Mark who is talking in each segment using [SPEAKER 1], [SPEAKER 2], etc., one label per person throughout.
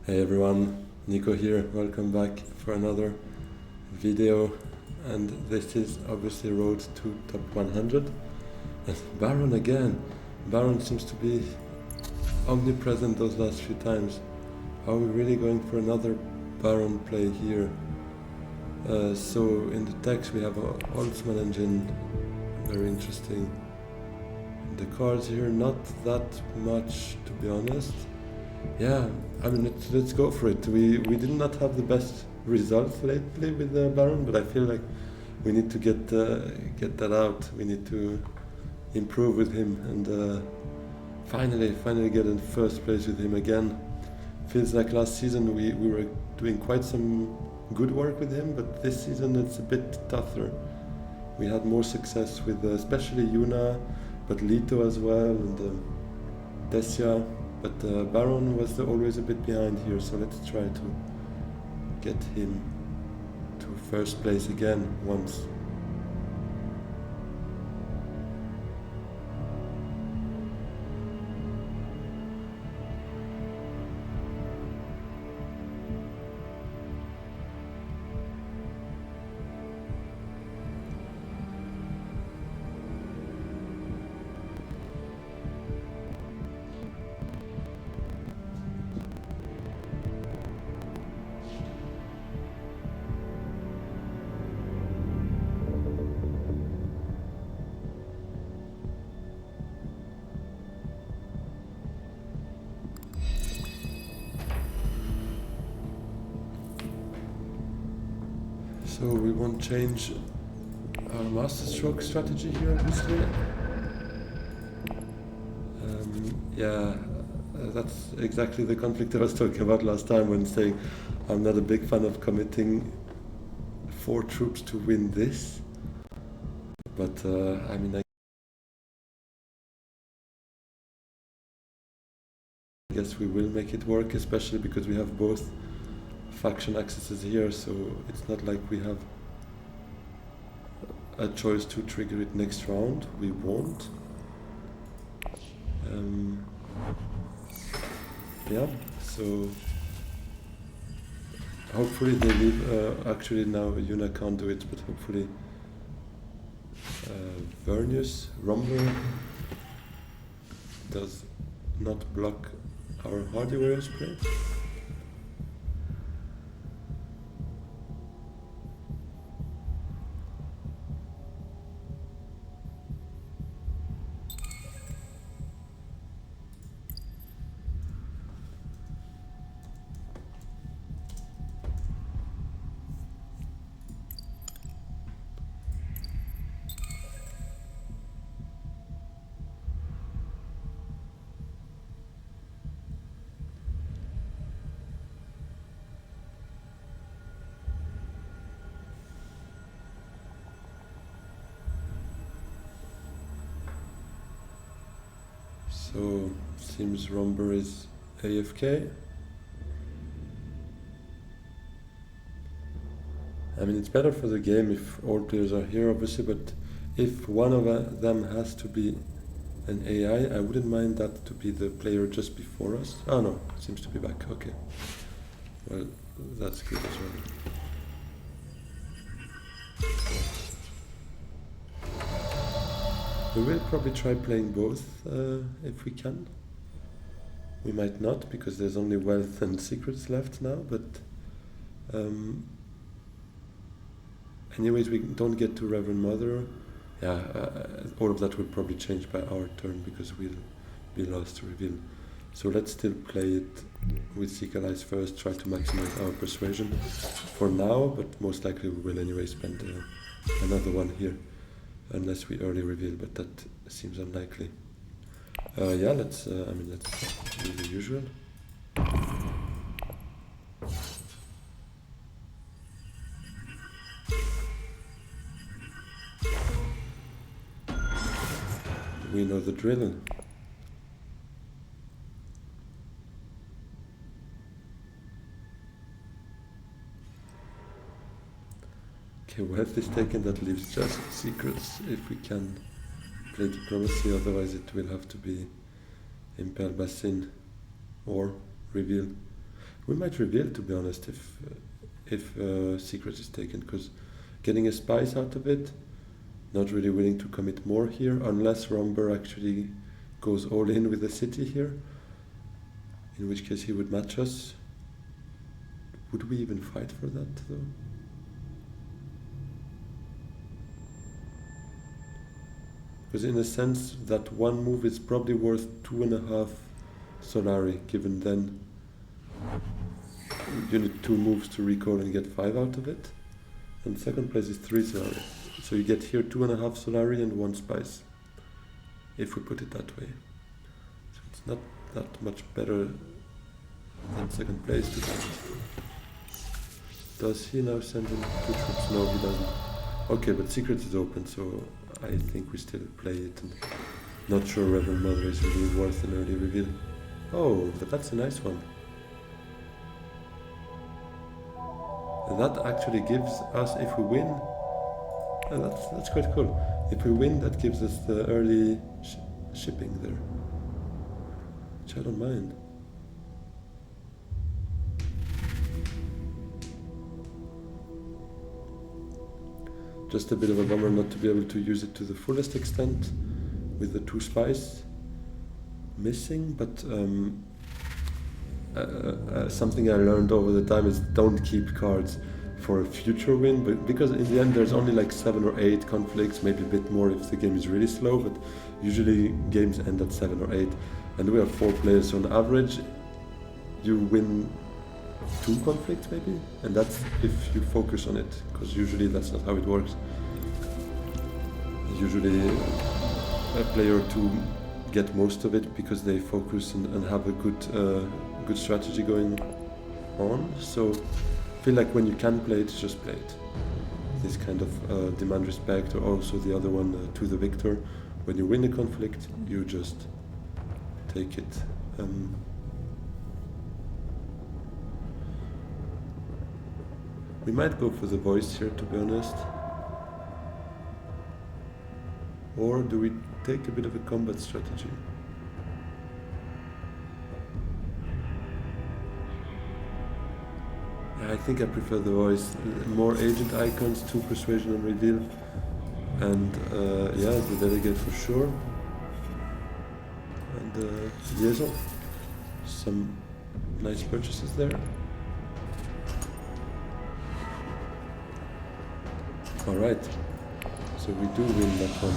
[SPEAKER 1] Hey everyone, Nico here, welcome back for another video, and this is obviously road to top 100 and Baron again. Baron seems to be omnipresent those last few times. Are we really going for another Baron play here? So in the text we have a Holtzman engine, very interesting. The cards here not that much, to be honest. Yeah, I mean, let's go for it. We did not have the best results lately with the Baron, but I feel like we need to get that out. We need to improve with him and finally get in first place with him again. Feels like last season we were doing quite some good work with him, but this season it's a bit tougher. We had more success with especially Yuna, but Lito as well, and Desia. But Baron was always a bit behind here, so let's try to get him to first place again once. So we won't change our masterstroke strategy here, obviously. That's exactly the conflict I was talking about last time when saying I'm not a big fan of committing 4 troops to win this. But I mean, I guess we will make it work, especially because we have both faction accesses here, so it's not like we have a choice to trigger it next round. We won't. Yeah, so hopefully they leave. Actually, now Yuna can't do it, but hopefully Vernius, Romber does not block our Hardy Warrior spray. So seems Romber is AFK. I mean, it's better for the game if all players are here, obviously, but if one of them has to be an AI, I wouldn't mind that to be the player just before us. Oh no, seems to be back, okay. Well, that's good as well. We will probably try playing both if we can. We might not, because there's only wealth and secrets left now, but anyways, we don't get to Reverend Mother. Yeah, all of that will probably change by our turn because we'll be lost to reveal. So let's still play it with Seek Allies first, try to maximize our persuasion for now, but most likely we will anyway spend another one here, unless we early reveal, but that seems unlikely. Yeah, let's do the usual. We know the drill. Okay, wealth is taken, that leaves just secrets if we can play diplomacy, otherwise it will have to be Impel Bassin or reveal. We might reveal, to be honest, if secret is taken, because getting a spice out of it, not really willing to commit more here, unless Romber actually goes all in with the city here, in which case he would match us. Would we even fight for that, though? Because in a sense, that one move is probably worth 2.5 Solari, given then you need 2 moves to recall and get 5 out of it. And second place is 3 Solari. So you get here 2.5 Solari and 1 spice, if we put it that way. So it's not that much better than second place, to be honest. Does he now send in 2 troops? No, he doesn't. Okay, but secret is open, so I think we still play it, and not sure Reverend Mother is really worth an early reveal. Oh, but that's a nice one. And that actually gives us, if we win, that's quite cool. If we win, that gives us the early shipping there, which I don't mind. Just a bit of a bummer not to be able to use it to the fullest extent with the 2 spice missing, but something I learned over the time is don't keep cards for a future win, but because in the end there's only like 7 or 8 conflicts, maybe a bit more if the game is really slow, but usually games end at 7 or 8, and we have 4 players, so on average you win 2 conflicts maybe, and that's if you focus on it, because usually that's not how it works. Usually a player or 2 get most of it because they focus and have a good strategy going on. So I feel like when you can play it, just play it. This kind of demand respect, or also the other one, to the victor. When you win a conflict, you just take it. We might go for the voice here, to be honest. Or do we take a bit of a combat strategy? Yeah, I think I prefer the voice. More agent icons, 2 persuasion and reveal. And yeah, the delegate for sure. And liaison. Some nice purchases there. Alright, so we do win that one.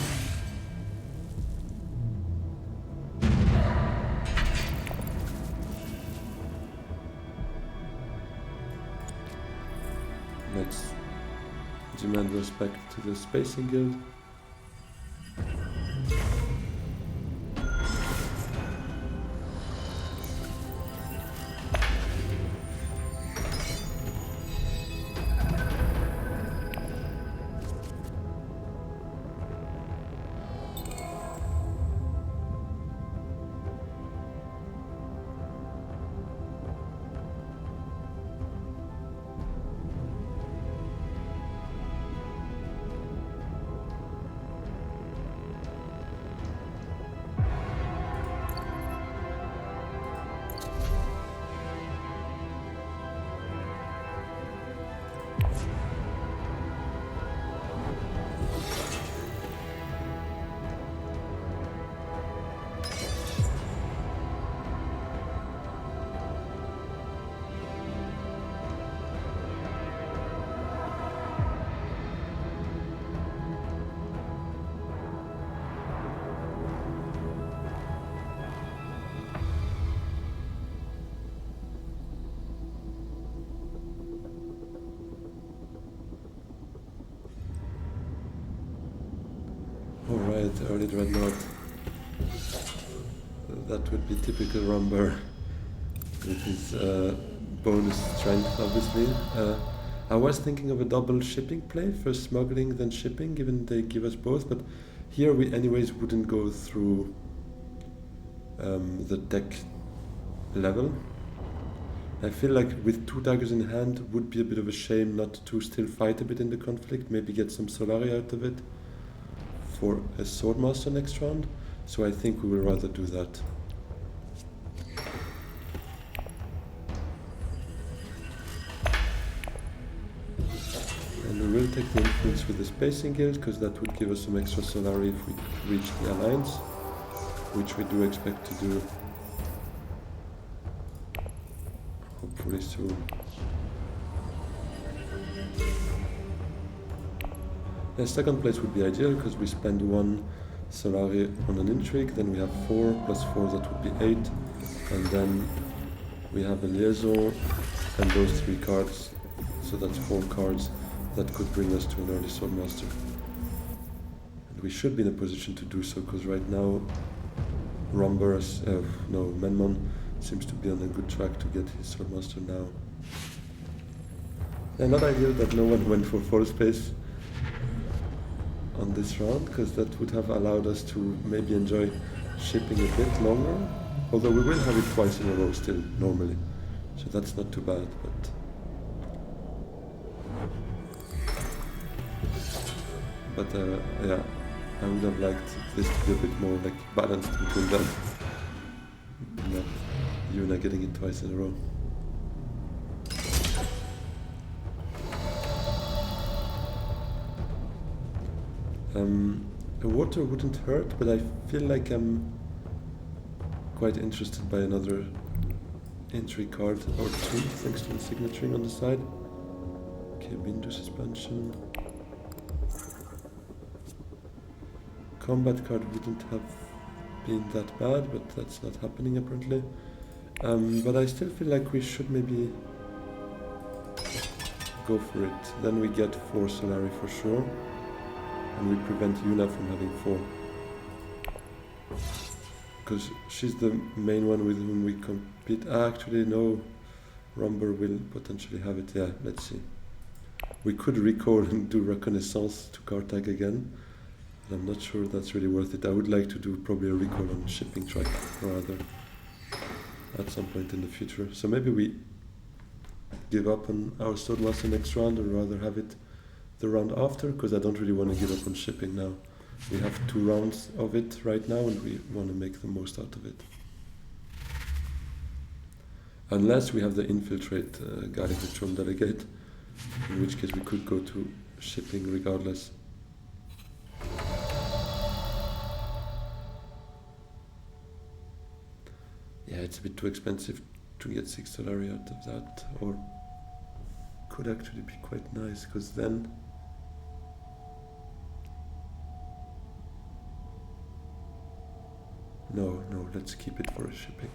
[SPEAKER 1] Let's demand respect to the Spacing Guild. Alright, early Dreadnought. That would be typical Rumber with his bonus strength, obviously. I was thinking of a double shipping play, first smuggling, then shipping, given they give us both, but here we anyways wouldn't go through the deck level. I feel like with 2 daggers in hand would be a bit of a shame not to still fight a bit in the conflict, maybe get some Solari out of it for a Swordmaster next round, so I think we will rather do that. will take the influence with the Spacing Guild, because that would give us some extra Solari if we reach the Alliance, which we do expect to do hopefully soon. The second place would be ideal, because we spend 1 Solari on an intrigue, then we have 4 plus 4, that would be 8, and then we have a liaison and those 3 cards, so that's 4 cards that could bring us to an early Swordmaster. And we should be in a position to do so, because right now Menmon seems to be on a good track to get his Swordmaster now. And not ideal that no one went for full space on this round, because that would have allowed us to maybe enjoy shipping a bit longer, although we will have it twice in a row still, normally, so that's not too bad. But yeah, I would have liked this to be a bit more like balanced between them, not Yuna getting it twice in a row. A water wouldn't hurt, but I feel like I'm quite interested by another entry card or 2, thanks to the signaturing on the side. Okay, window suspension. Combat card wouldn't have been that bad, but that's not happening apparently. But I still feel like we should maybe go for it. Then we get 4 Solari for sure. And we prevent Yuna from having 4. Because she's the main one with whom we compete. Actually, no. Rumber will potentially have it. Yeah, let's see. We could recall and do Reconnaissance to Carthage again. But I'm not sure that's really worth it. I would like to do probably a recall on Shipping Track rather at some point in the future. So maybe we give up on our Swordmaster next round, or rather have it the round after, because I don't really want to give up on shipping now. We have 2 rounds of it right now, and we want to make the most out of it. Unless we have the infiltrate guiding patrol delegate, in which case we could go to shipping regardless. Yeah, it's a bit too expensive to get 6 Solari out of that, or could actually be quite nice, because then no, let's keep it for a shipping.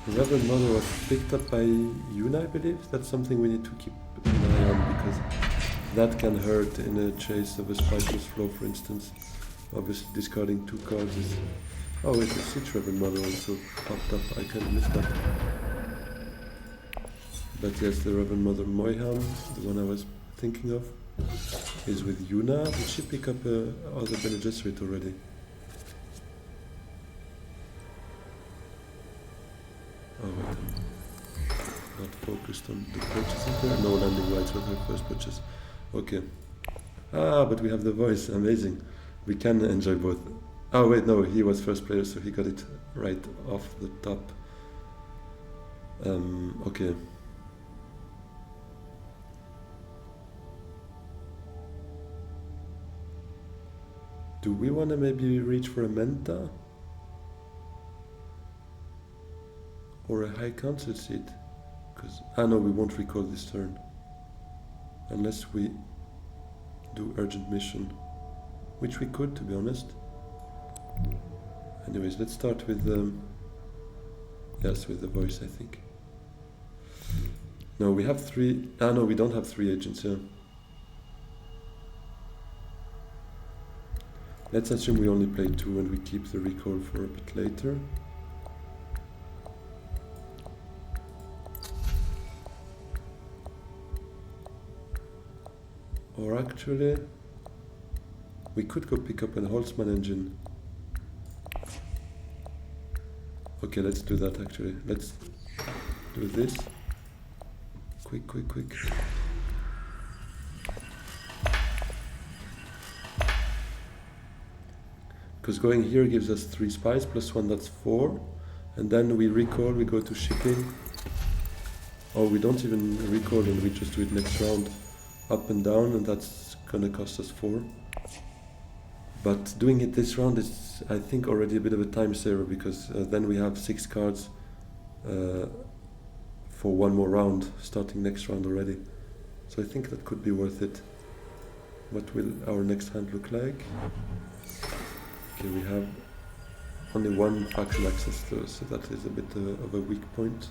[SPEAKER 1] The Reverend Mother was picked up by Yuna, I believe. That's something we need to keep an eye on, because that can hurt in a chase of a spikeless flow, for instance. Obviously discarding 2 cards is... Oh wait, the Siege Reverend Mother also popped up, I kind of missed that. But yes, the Reverend Mother Moyham, the one I was thinking of, is with Yuna. Did she pick up other Bene Gesserit already? Oh wait, I'm not focused on the purchases there. No landing rights was her first purchase. Okay. Ah, but we have the voice. Amazing. We can enjoy both. Oh wait, no, he was first player, so he got it right off the top. Okay. Do we want to maybe reach for a Menta? Or a High Council seat? Because, no, we won't recall this turn. Unless we do urgent mission. Which we could, to be honest. Anyways, let's start with yes, with the voice, I think. No, we have 3. Ah, no, we don't have 3 agents here. Let's assume we only play 2 and we keep the recall for a bit later. Or actually, we could go pick up an Holtzmann engine. Okay, let's do that actually. Let's do this. Quick. Because going here gives us 3 spies plus 1, that's 4. And then we recall, we go to shipping. Or we don't even recall and we just do it next round. Up and down, and that's gonna cost us 4. But doing it this round is, I think, already a bit of a time saver, because then we have 6 cards for 1 more round, starting next round already. So I think that could be worth it. What will our next hand look like? Okay, we have only 1 faction access though, so that is a bit of a weak point.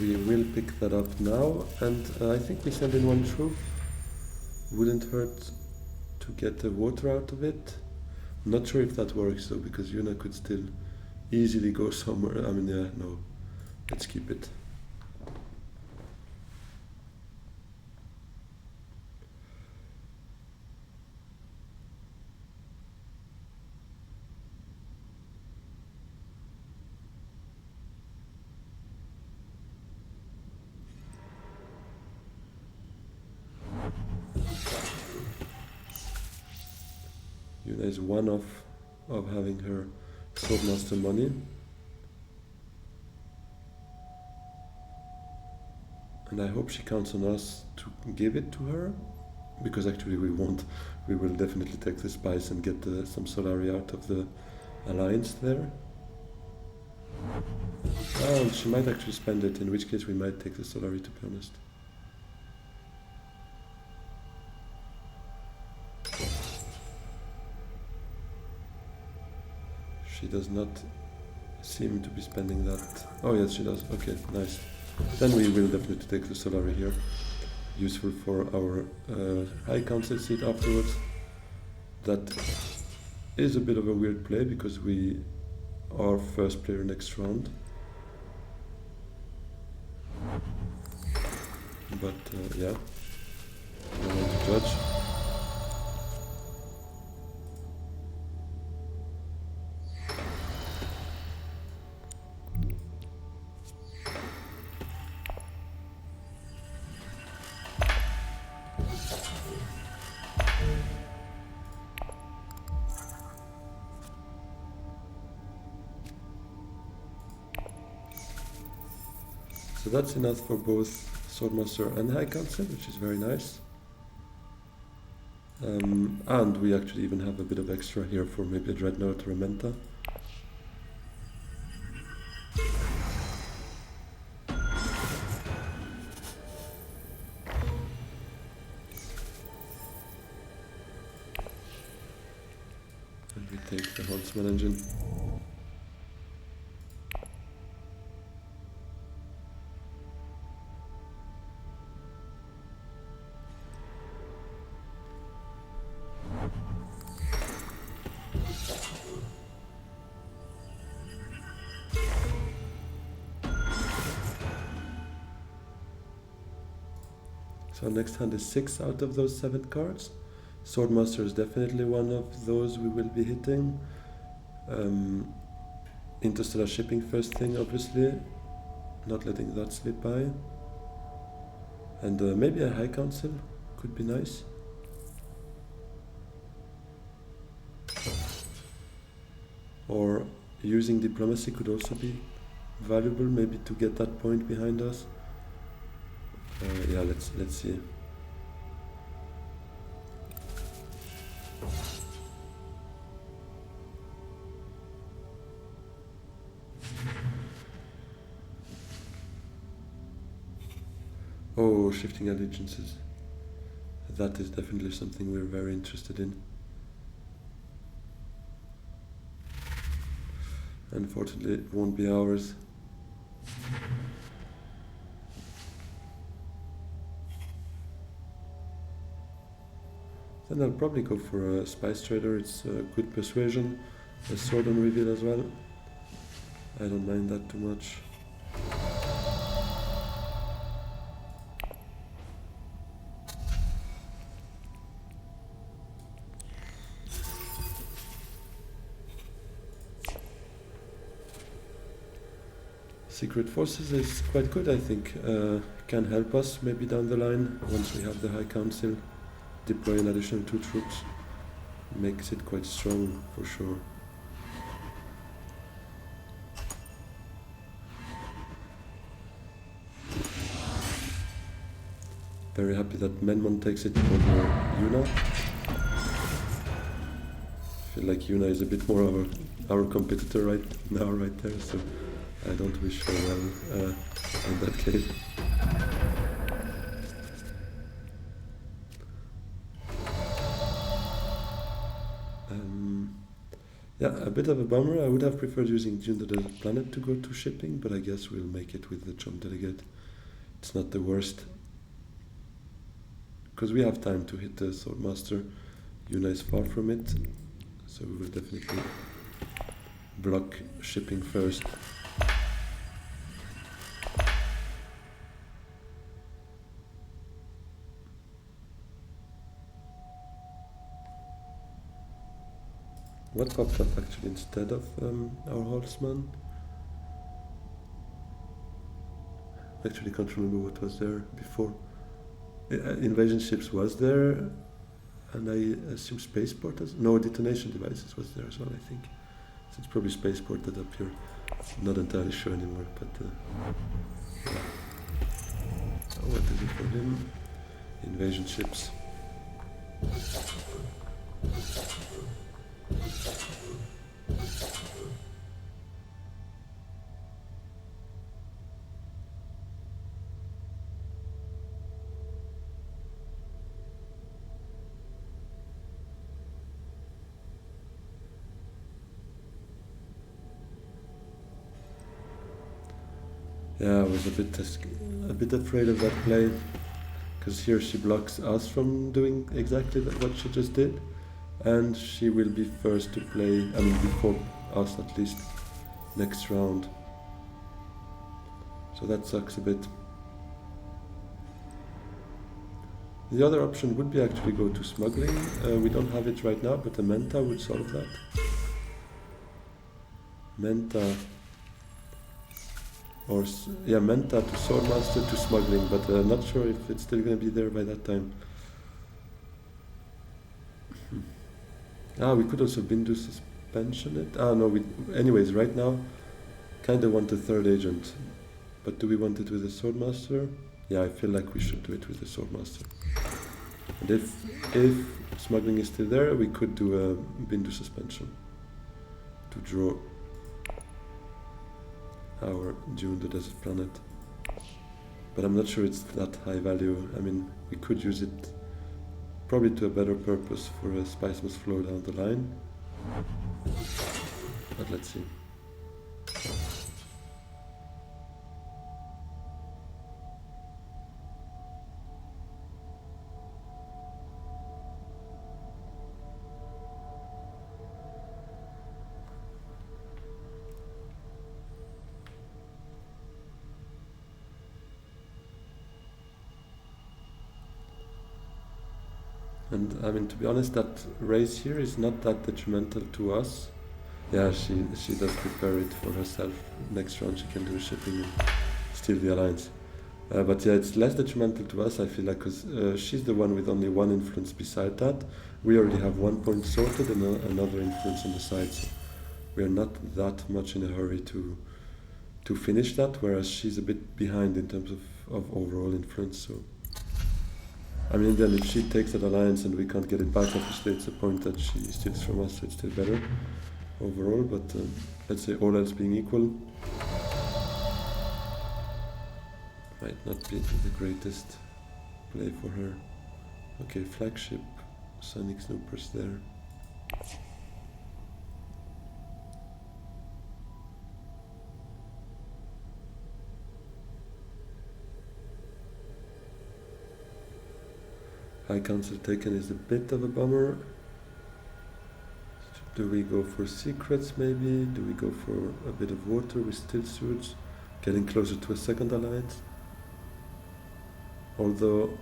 [SPEAKER 1] We will pick that up now, and I think we send in 1 troop. Wouldn't hurt to get the water out of it. I'm not sure if that works though, because Yuna could still easily go somewhere. I mean, yeah, no. Let's keep it. Yuna is one off of having her Swordmaster money. And I hope she counts on us to give it to her, because actually we won't. We will definitely take the spice and get some Solari out of the alliance there. Oh, and she might actually spend it, in which case we might take the Solari, to be honest. She does not seem to be spending that. Oh yes, she does. Okay, nice. Then we will definitely take the Solari here. Useful for our High Council seat afterwards. That is a bit of a weird play, because we are first player next round. But yeah, I don't want to judge. So that's enough for both Swordmaster and High Council, which is very nice. And we actually even have a bit of extra here for maybe a Dreadnought or a Menta. And we take the Huntsman engine. So next hand is 6 out of those 7 cards. Swordmaster is definitely one of those we will be hitting. Interstellar shipping first thing, obviously. Not letting that slip by. And maybe a High Council could be nice. Or using diplomacy could also be valuable, maybe to get that point behind us. Yeah, let's see. Oh, shifting allegiances. That is definitely something we're very interested in. Unfortunately, it won't be ours. Then I'll probably go for a spice trader. It's a good persuasion. A sword on reveal as well. I don't mind that too much. Secret Forces is quite good, I think. Can help us maybe down the line once we have the High Council. Deploy an additional 2 troops. Makes it quite strong for sure. Very happy that Menmon takes it over Yuna. I feel like Yuna is a bit more our competitor right now, right there, so I don't wish her well in that case. Yeah, a bit of a bummer. I would have preferred using Dune the Desert Planet to go to shipping, but I guess we'll make it with the Chum Delegate. It's not the worst. Because we have time to hit the Swordmaster. Yuna is far from it, so we will definitely block shipping first. What popped up actually instead of our horseman? I actually can't remember what was there before. Invasion ships was there, and I assume spaceport as no, detonation devices was there as well, I think. So it's probably spaceport that up here. Not entirely sure anymore, but yeah. Oh, what is it for him? Invasion ships. Yeah, I was a bit afraid of that play, because here she blocks us from doing exactly what she just did, and she will be first to play, I mean before us at least, next round. So that sucks a bit. The other option would be actually go to smuggling. We don't have it right now, but a Menta would solve that. Menta. Or, yeah, Menta to Swordmaster to smuggling, but I'm not sure if it's still going to be there by that time. We could also Bindu suspension it. No, anyways, right now, kind of want a third agent. But do we want it with a Swordmaster? Yeah, I feel like we should do it with the Swordmaster. And if smuggling is still there, we could do a Bindu suspension to draw our Dune the Desert Planet. But I'm not sure it's that high value. I mean, we could use it probably to a better purpose for a Spice Must Flow down the line. But let's see. And I mean, to be honest, that race here is not that detrimental to us. Yeah, she does prepare it for herself. Next round she can do shipping and steal the alliance. But yeah, it's less detrimental to us, I feel like, because she's the one with only one influence beside that. We already have 1 point sorted and another influence on the side, so we are not that much in a hurry to finish that, whereas she's a bit behind in terms of overall influence. So I mean, then if she takes that alliance and we can't get it back, obviously it's a point that she steals from us, so it's still better overall, but let's say all else being equal. Might not be the greatest play for her. Okay, flagship, Sonic Snoopers there. High Council taken is a bit of a bummer. Do we go for secrets maybe? Do we go for a bit of water with still suits? Getting closer to a second alliance? Although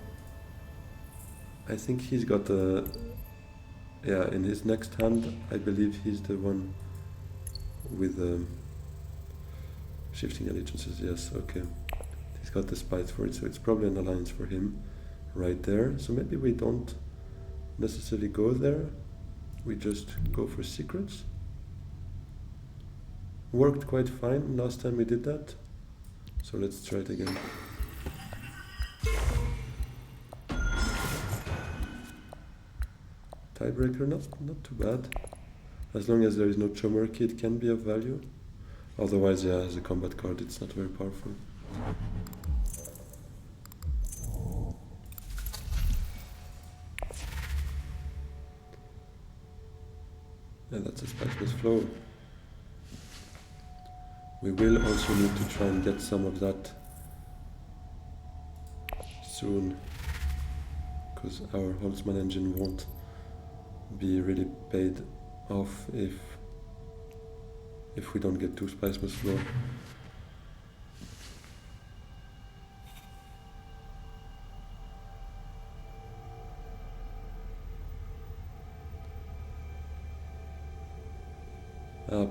[SPEAKER 1] I think he's got a... Yeah, in his next hand I believe he's the one with shifting allegiances, yes, okay. He's got the spice for it, so it's probably an alliance for him right there. So maybe we don't necessarily go there. We just go for secrets. Worked quite fine last time we did that. So let's try it again. Tiebreaker, not too bad. As long as there is no Chomurki, it can be of value. Otherwise, yeah, as a combat card, it's not very powerful. Yeah, that's a spiceless flow. We will also need to try and get some of that soon, because our Holtzmann engine won't be really paid off if we don't get 2 spiceless flow.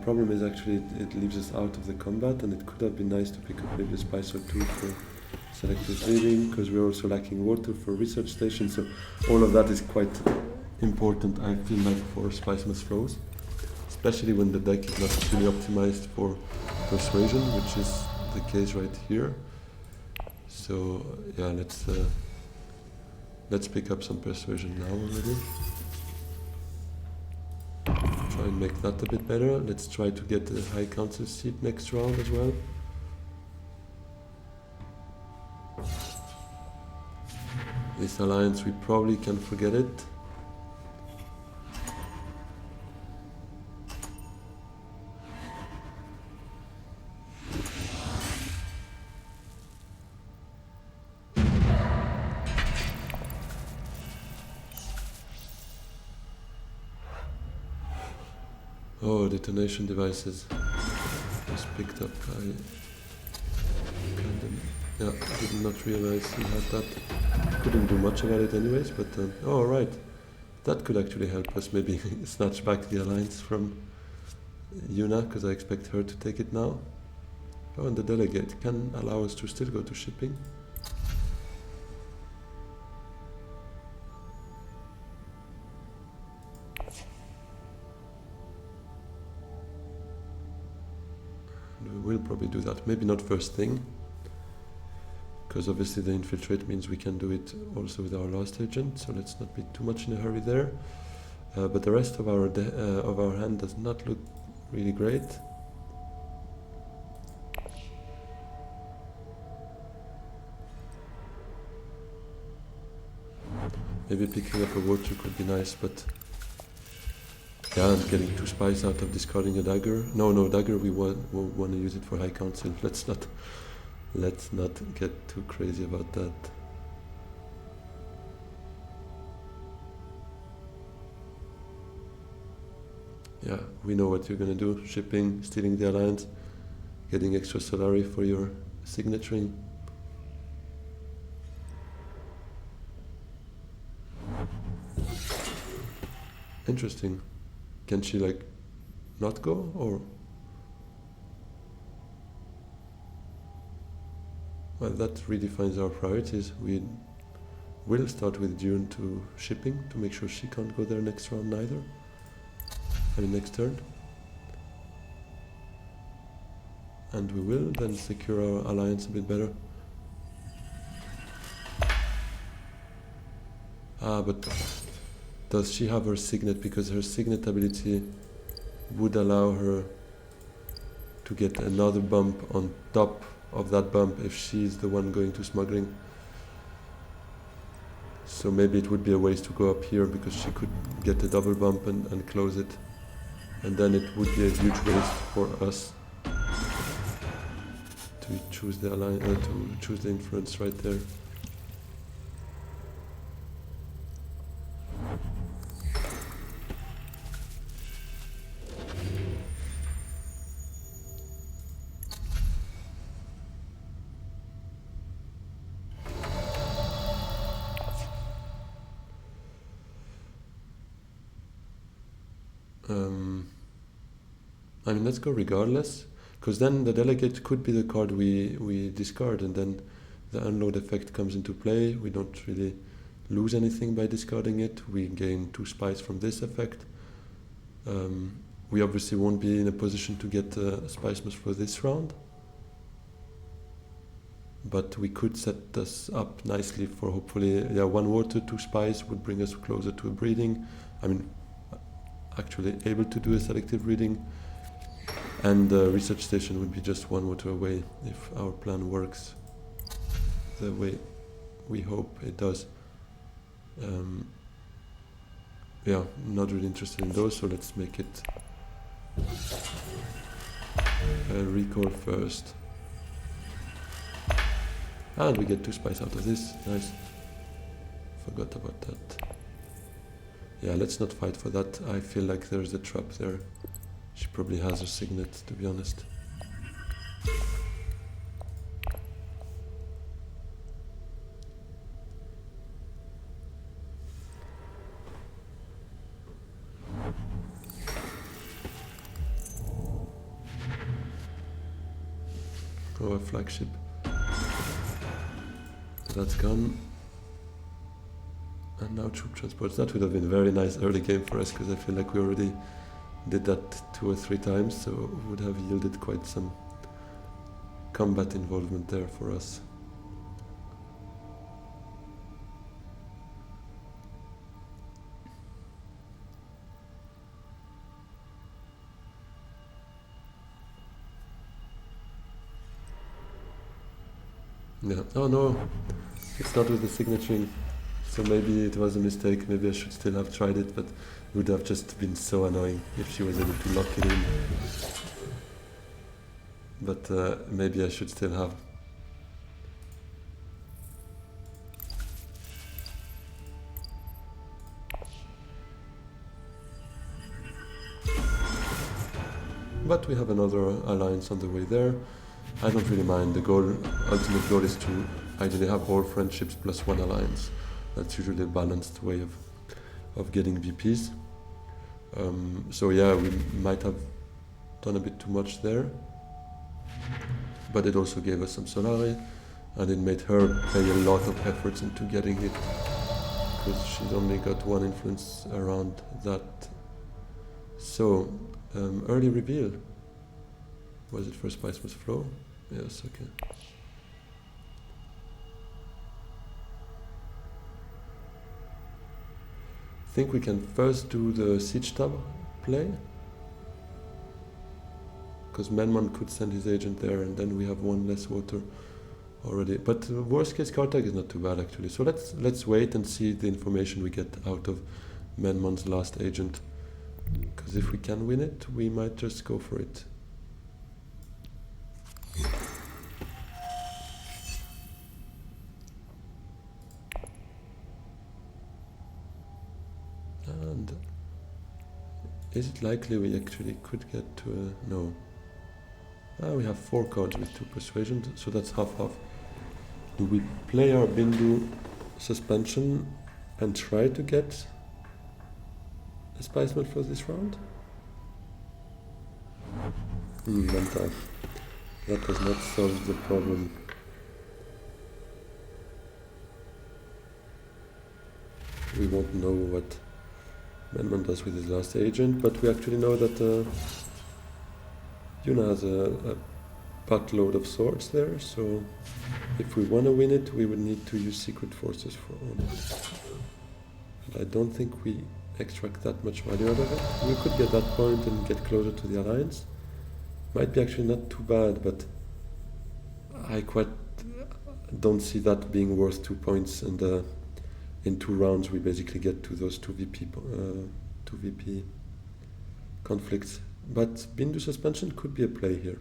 [SPEAKER 1] Problem is actually it leaves us out of the combat, and it could have been nice to pick up maybe a spice or 2 for selective reading, because we're also lacking water for research stations, so all of that is quite important, I feel like, for spiceless flows, especially when the deck is not fully optimized for persuasion, which is the case right here. So yeah, let's pick up some persuasion now already. Try and make that a bit better. Let's try to get the High Council seat next round as well. This alliance, we probably can forget it. Oh, detonation devices was picked up. I did not realize he had that. Couldn't do much about it anyways, but oh right, that could actually help us maybe snatch back the alliance from Yuna, because I expect her to take it now. Oh, and the delegate can allow us to still go to shipping. We'll probably do that, maybe not first thing, because obviously the infiltrate means we can do it also with our last agent, so let's not be too much in a hurry there. But the rest of our hand does not look really great. Maybe picking up a water could be nice, but yeah, and getting 2 spice out of discarding a dagger. No, dagger, we want to use it for High Council. Let's not get too crazy about that. Yeah, we know what you're gonna do. Shipping, stealing the alliance, getting extra Solari for your signaturing. Interesting. Can she like not go, or? Well, that redefines our priorities. We will start with Dune to shipping to make sure she can't go there next round neither. I mean next turn. And we will then secure our alliance a bit better. But does she have her signet? Because her signet ability would allow her to get another bump on top of that bump if she's the one going to smuggling. So maybe it would be a waste to go up here because she could get a double bump and close it. And then it would be a huge waste for us to choose the to choose the influence right there. I mean, let's go regardless, because then the delegate could be the card we discard, and then the unload effect comes into play. We don't really lose anything by discarding it. We gain 2 spice from this effect. We obviously won't be in a position to get a spice must for this round, but we could set this up nicely for hopefully, 1 water, 2 spice would bring us closer to a breeding. I mean, actually able to do a selective reading, and the research station would be just 1 water away if our plan works the way we hope it does. Yeah, not really interested in those, so let's make it a recall first. And we get 2 spice out of this, nice. Forgot about that. Yeah, let's not fight for that. I feel like there's a trap there. She probably has her signet, to be honest. Oh, a flagship. That's gone. And now troop transports. That would have been a very nice early game for us, because I feel like we already did that 2 or 3 times, so it would have yielded quite some combat involvement there for us. Yeah. Oh no, it's not with the signaturing. So maybe it was a mistake, maybe I should still have tried it, but it would have just been so annoying if she was able to lock it in. But maybe I should still have. But we have another alliance on the way there. I don't really mind. The goal, ultimate goal, is to ideally have all friendships plus 1 alliance. That's usually a balanced way of getting VPs. So yeah, we might have done a bit too much there, but it also gave us some Solari, and it made her pay a lot of efforts into getting it, because she's only got 1 influence around that. So, early reveal. Was it first spice must flow? Yes, okay. I think we can first do the siege tab play, because Menman could send his agent there, and then we have 1 less water already. But worst case Kartag is not too bad actually. So let's wait and see the information we get out of Menman's last agent, because if we can win it, we might just go for it. And is it likely we actually could get to a... no. We have 4 cards with 2 persuasion, so that's half-half. Do we play our Bindu suspension and try to get a spice melt for this round? Manta. That does not solve the problem. We won't know what Menman does with his last agent, but we actually know that Yuna has a buttload of swords there, so if we want to win it, we would need to use secret forces for it. And I don't think we extract that much value out of it. We could get that point and get closer to the alliance. Might be actually not too bad, but I quite don't see that being worth 2 points, and in 2 rounds we basically get to those 2 VP conflicts. But Bindu suspension could be a play here.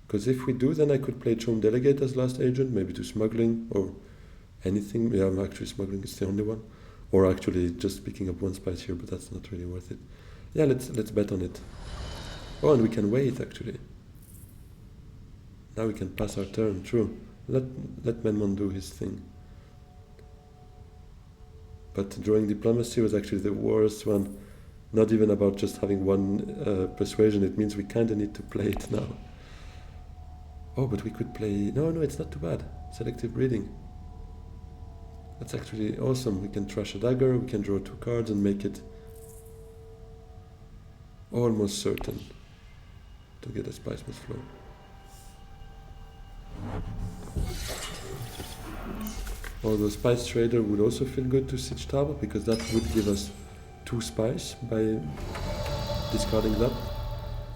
[SPEAKER 1] Because if we do, then I could play Chom Delegate as last agent, maybe to smuggling or anything. Yeah, actually smuggling is the only one. Or actually just picking up 1 spice here, but that's not really worth it. Yeah, let's bet on it. Oh, and we can wait actually. Now we can pass our turn, true. Let Menmon do his thing. But drawing diplomacy was actually the worst one. Not even about just having 1 persuasion, it means we kinda need to play it now. Oh, but we could play... No, it's not too bad. Selective breeding. That's actually awesome. We can trash a dagger, we can draw 2 cards and make it almost certain to get a Spice Must Flow. Although Spice Trader would also feel good to Siege Tower, because that would give us 2 spice by discarding that,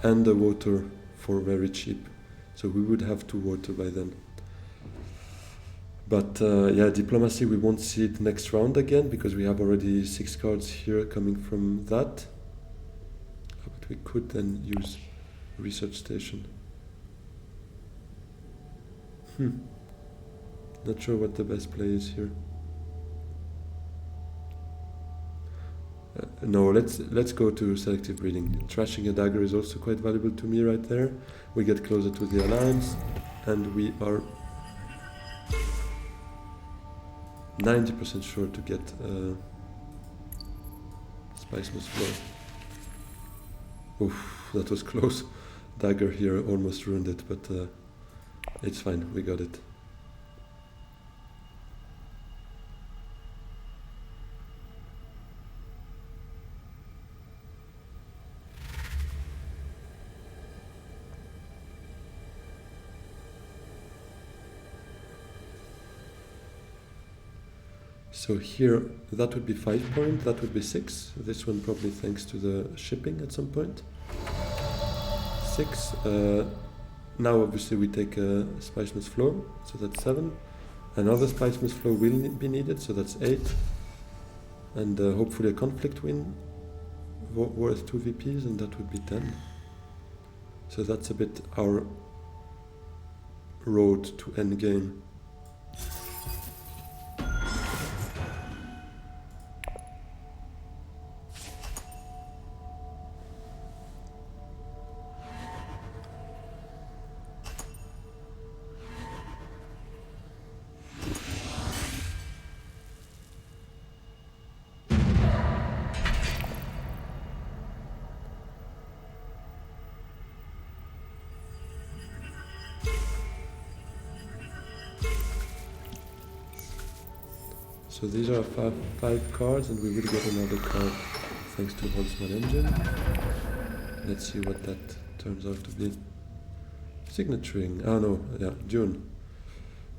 [SPEAKER 1] and a water for very cheap. So we would have 2 water by then. But yeah, diplomacy, we won't see it next round again, because we have already 6 cards here coming from that. But we could then use research station. Not sure what the best play is here. No, let's go to selective breeding. Trashing a dagger is also quite valuable to me right there. We get closer to the alliance, and we are 90% sure to get Spice Must Flow. Oof, that was close. Dagger here almost ruined it, but it's fine, we got it. So here, that would be 5 points, that would be 6. This one probably thanks to the shipping at some point. 6. Now obviously we take a Spice Must Flow, so that's 7. Another Spice Must Flow will be needed, so that's 8. And hopefully a conflict win worth 2 VPs, and that would be 10. So that's a bit our road to endgame. So these are 5 cards, and we will get another card thanks to Holtzman Engine. Let's see what that turns out to be. Signaturing. Ah no, yeah, Dune.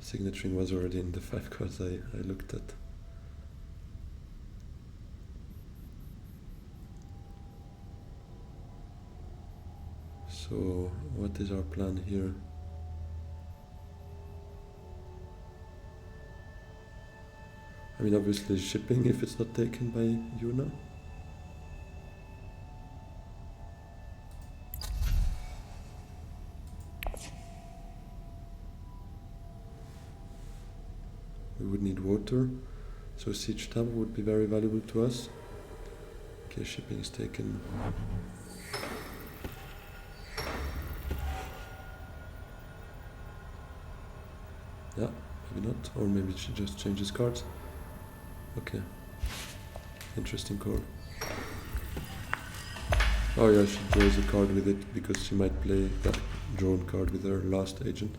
[SPEAKER 1] Signaturing was already in the 5 cards I looked at. So what is our plan here? I mean, obviously shipping if it's not taken by Yuna. We would need water, so Siege Tower would be very valuable to us. Okay, shipping is taken. Yeah, maybe not, or maybe she just changes cards. Okay, interesting call. Oh yeah, she draws a card with it because she might play that drawn card with her last agent,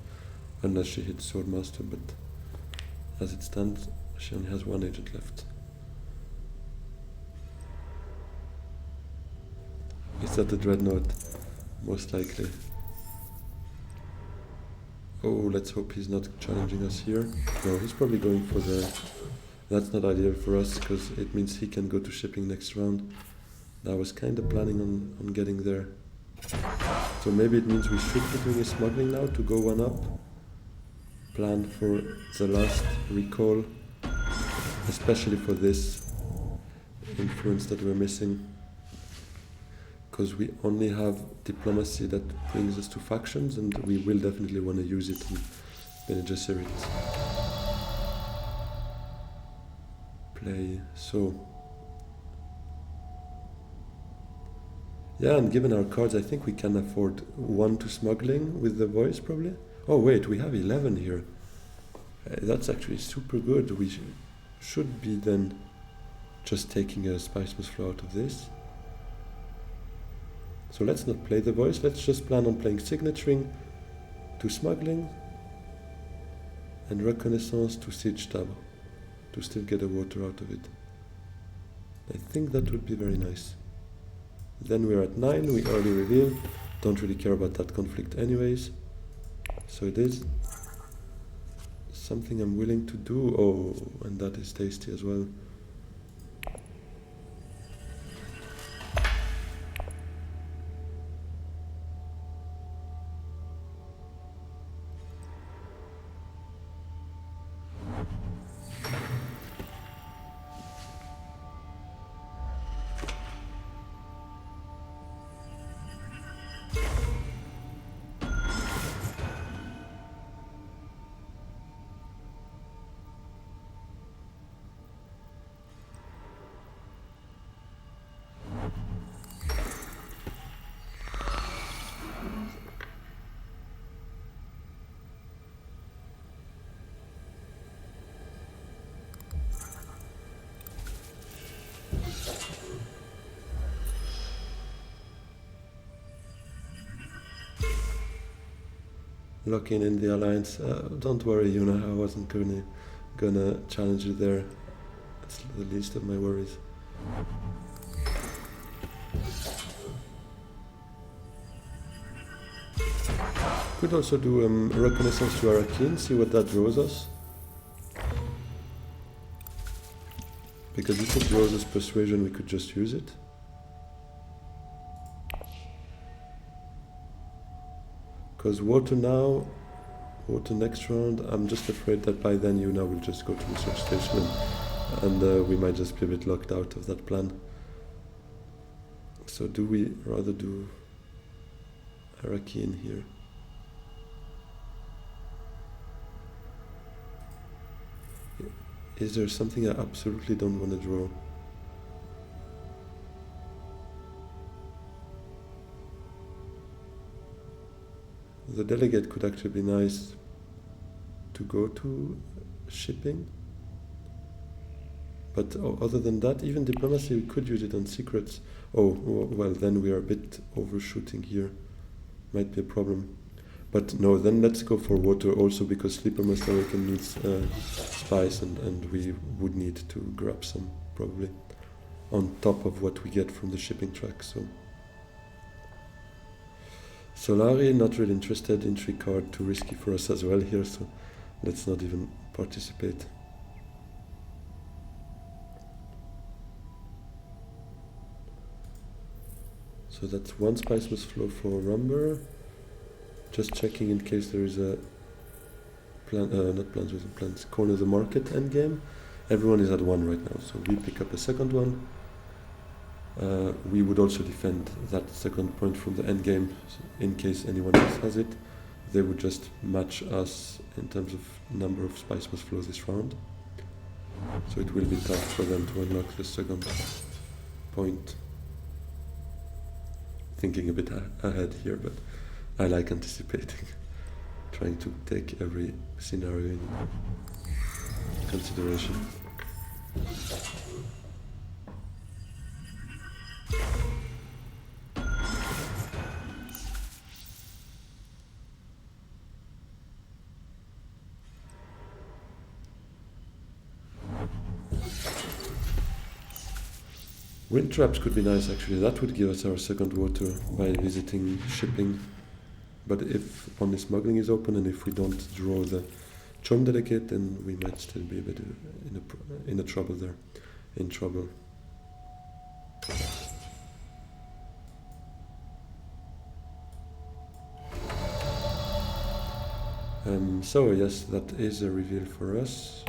[SPEAKER 1] unless she hits Swordmaster, but as it stands, she only has 1 agent left. Is that the Dreadnought? Most likely. Oh, let's hope he's not challenging us here. No, he's probably going for the... That's not ideal for us, because it means he can go to shipping next round. I was kind of planning on getting there. So maybe it means we should be doing a smuggling now to go one up. Plan for the last recall, especially for this influence that we're missing. Because we only have diplomacy that brings us to factions, and we will definitely want to use it in Bene Gesserit play. So yeah, and given our cards, I think we can afford 1 to smuggling with the voice probably. Oh wait, we have 11 here. That's actually super good. We should be then just taking a spice must flow out of this. So let's not play the voice, let's just plan on playing signaturing to smuggling and reconnaissance to siege tower to still get a water out of it. I think that would be very nice. Then we're at 9, we early reveal, don't really care about that conflict anyways. So it is something I'm willing to do. Oh, and that is tasty as well. Locking in the alliance. Don't worry, Yuna, I wasn't gonna challenge you there. That's the least of my worries. Could also do reconnaissance to Arakin, see what that draws us. Because if it draws us persuasion, we could just use it. Because water now, water next round, I'm just afraid that by then Yuna will just go to research station and we might just be a bit locked out of that plan. So do we rather do Araki in here? Is there something I absolutely don't want to draw? The delegate could actually be nice to go to shipping. But other than that, even diplomacy, we could use it on secrets. Oh, well, then we are a bit overshooting here. Might be a problem. But no, then let's go for water also, because Sleeper Must Awaken needs spice, and we would need to grab some, probably, on top of what we get from the shipping track. So Solari, not really interested. Intrigue card, too risky for us as well here, so let's not even participate. So that's one spice must flow for Rumber. Just checking in case there is a plan, not plans with the plans, corner the market endgame. Everyone is at 1 right now, so we pick up a second one. We would also defend that second point from the endgame in case anyone else has it. They would just match us in terms of number of spice must flow this round. So it will be tough for them to unlock the second point. Thinking a bit ahead here, but I like anticipating, trying to take every scenario in consideration. Wind traps could be nice actually, that would give us our second water by visiting shipping. But if only smuggling is open and if we don't draw the charm delegate, then we might still be a bit in a trouble there. In trouble. So yes, that is a reveal for us.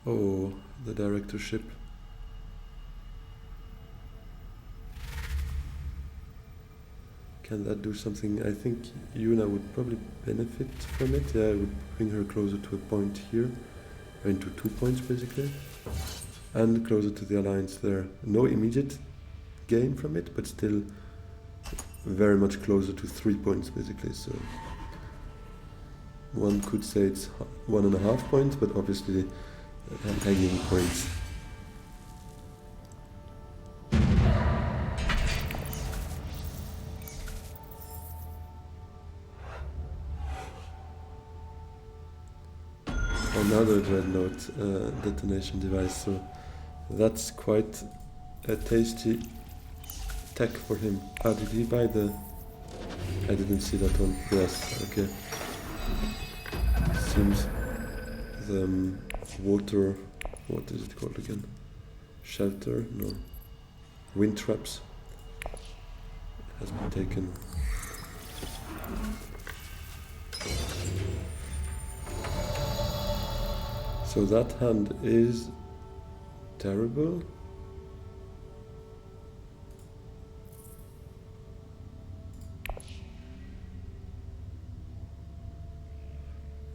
[SPEAKER 1] Oh, the directorship. Can that do something? I think Yuna would probably benefit from it. Yeah, I would bring her closer to a point here, into 2 points basically, and closer to the alliance there. No immediate gain from it, but still very much closer to 3 points basically. So one could say it's 1.5 points, but obviously hanging points. Another dreadnought detonation device, so that's quite a tasty tech for him. Ah, did he buy the... I didn't see that one. Yes, okay. Seems the water... what is it called again? Shelter? No. Wind traps has been taken. So that hand is terrible.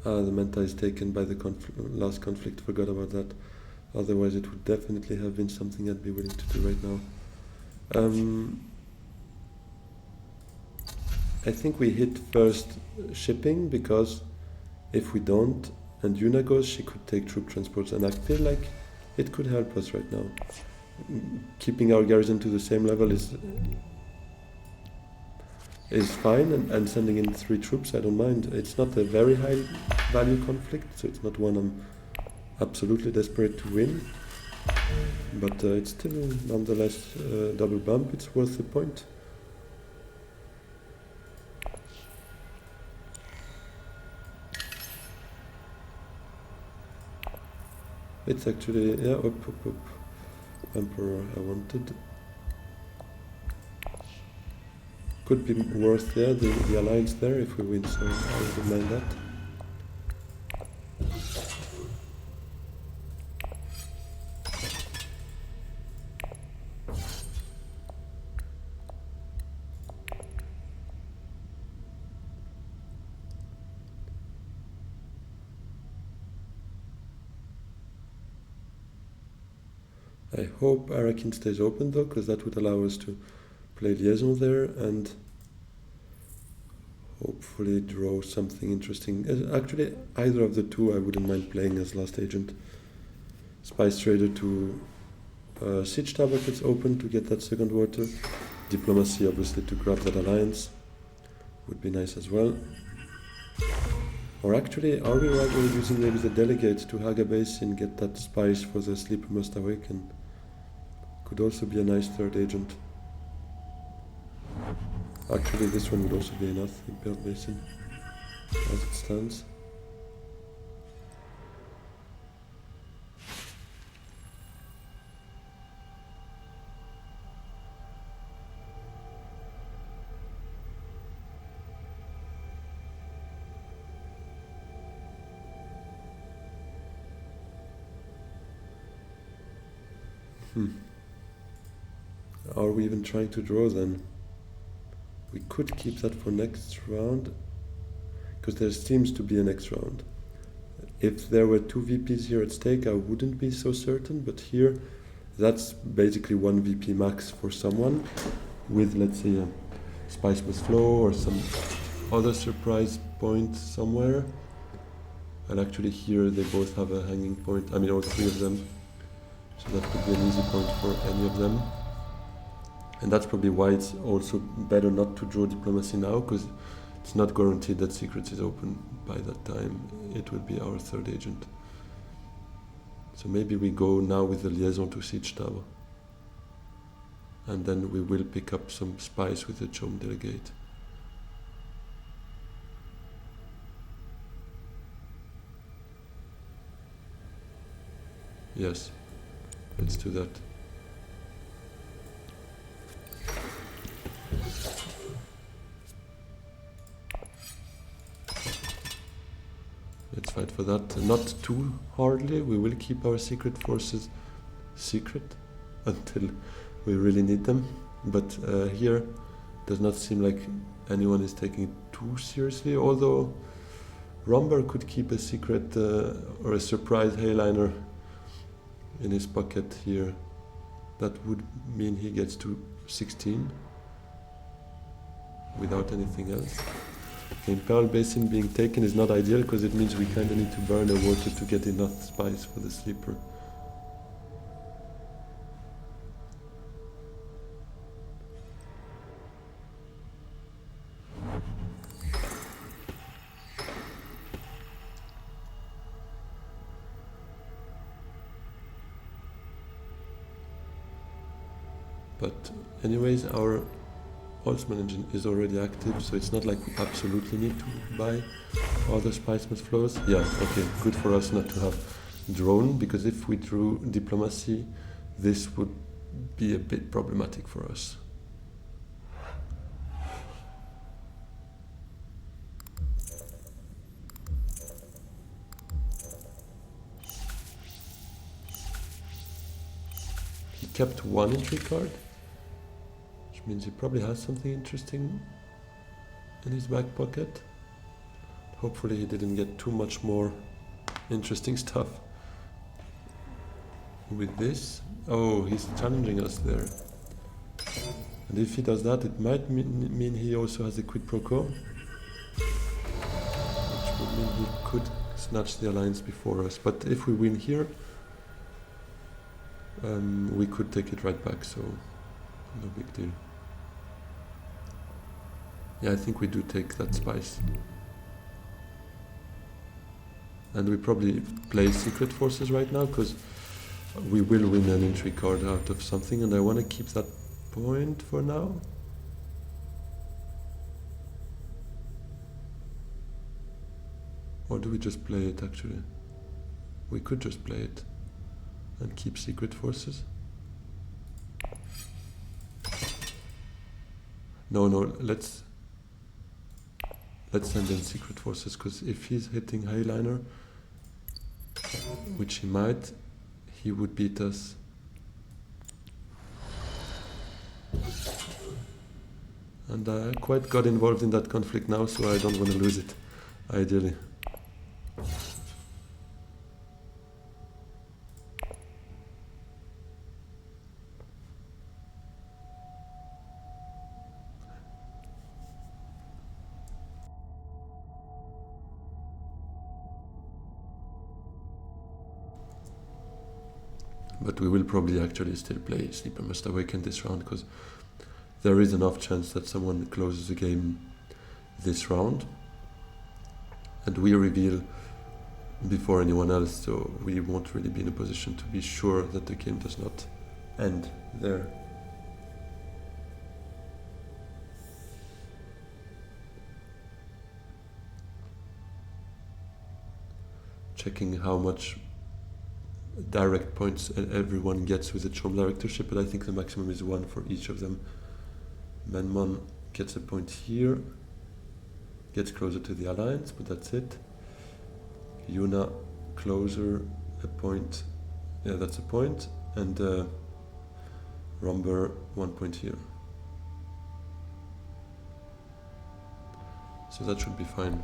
[SPEAKER 1] Ah, the Manta is taken by the last conflict, forgot about that. Otherwise it would definitely have been something I'd be willing to do right now. I think we hit first shipping, because if we don't, and Yuna goes, she could take troop transports, and I feel like it could help us right now. Keeping our garrison to the same level is fine, and sending in 3 troops, I don't mind. It's not a very high value conflict, so it's not one I'm absolutely desperate to win, but it's still nonetheless double bump. It's worth the point. It's actually, yeah, up. Emperor I wanted. Could be worth, yeah, the alliance there if we win, so I wouldn't mind that. I hope Arakin stays open though, because that would allow us to play liaison there and hopefully draw something interesting. Actually, either of the two I wouldn't mind playing as last agent. Spice Trader to Siege Tower if it's open to get that second water. Diplomacy obviously to grab that alliance would be nice as well. Or actually, are we right with using maybe the delegate to Haga Basin, get that spice for the Sleeper Must Awaken? Could also be a nice third agent. Actually, this one would also be enough, Imperial Basin, as it stands. Are we even trying to draw then? We could keep that for next round, because there seems to be a next round. If there were 2 VPs here at stake, I wouldn't be so certain, but here, that's basically 1 VP max for someone with, let's say, a Spice Must Flow or some other surprise point somewhere. And actually here they both have a hanging point, I mean all 3 of them. So that could be an easy point for any of them. And that's probably why it's also better not to draw Diplomacy now, because it's not guaranteed that Secrets is open by that time. It will be our 3rd agent. So maybe we go now with the Liaison to Siege Tower. And then we will pick up some spice with the Chom Delegate. Yes, let's do that. Let's fight for that. Not too hardly. We will keep our secret forces secret until we really need them. But here does not seem like anyone is taking it too seriously, although Romber could keep a secret or a surprise Hayliner in his pocket here. That would mean he gets to 16 without anything else. The Imperial Basin being taken is not ideal because it means we kind of need to burn the water to get enough spice for the sleeper. But anyways, our Holtzman engine is already active, so it's not like we absolutely need to buy other spice must flows. Yeah, okay, good for us not to have drone, because if we drew diplomacy, this would be a bit problematic for us. He kept 1 entry card, which means he probably has something interesting in his back pocket. Hopefully he didn't get too much more interesting stuff with this. Oh, he's challenging us there. And if he does that, it might mean he also has a quid pro quo, which would mean he could snatch the alliance before us. But if we win here, we could take it right back, so no big deal. Yeah, I think we do take that spice. And we probably play secret forces right now, because we will win an entry card out of something, and I want to keep that point for now. Or do we just play it actually? We could just play it and keep secret forces. No, let's send in secret forces, because if he's hitting Hayliner, which he might, he would beat us. And I quite got involved in that conflict now, so I don't want to lose it, ideally. But we will probably actually still play Sleeper Must Awaken this round, because there is enough chance that someone closes the game this round. And we reveal before anyone else, so we won't really be in a position to be sure that the game does not end there. Checking how much direct points everyone gets with the Chom directorship, but I think the maximum is 1 for each of them. Menmon gets a point here, gets closer to the alliance, but that's it. Yuna closer, a point, yeah, that's a point, and Romber 1 point here. So that should be fine.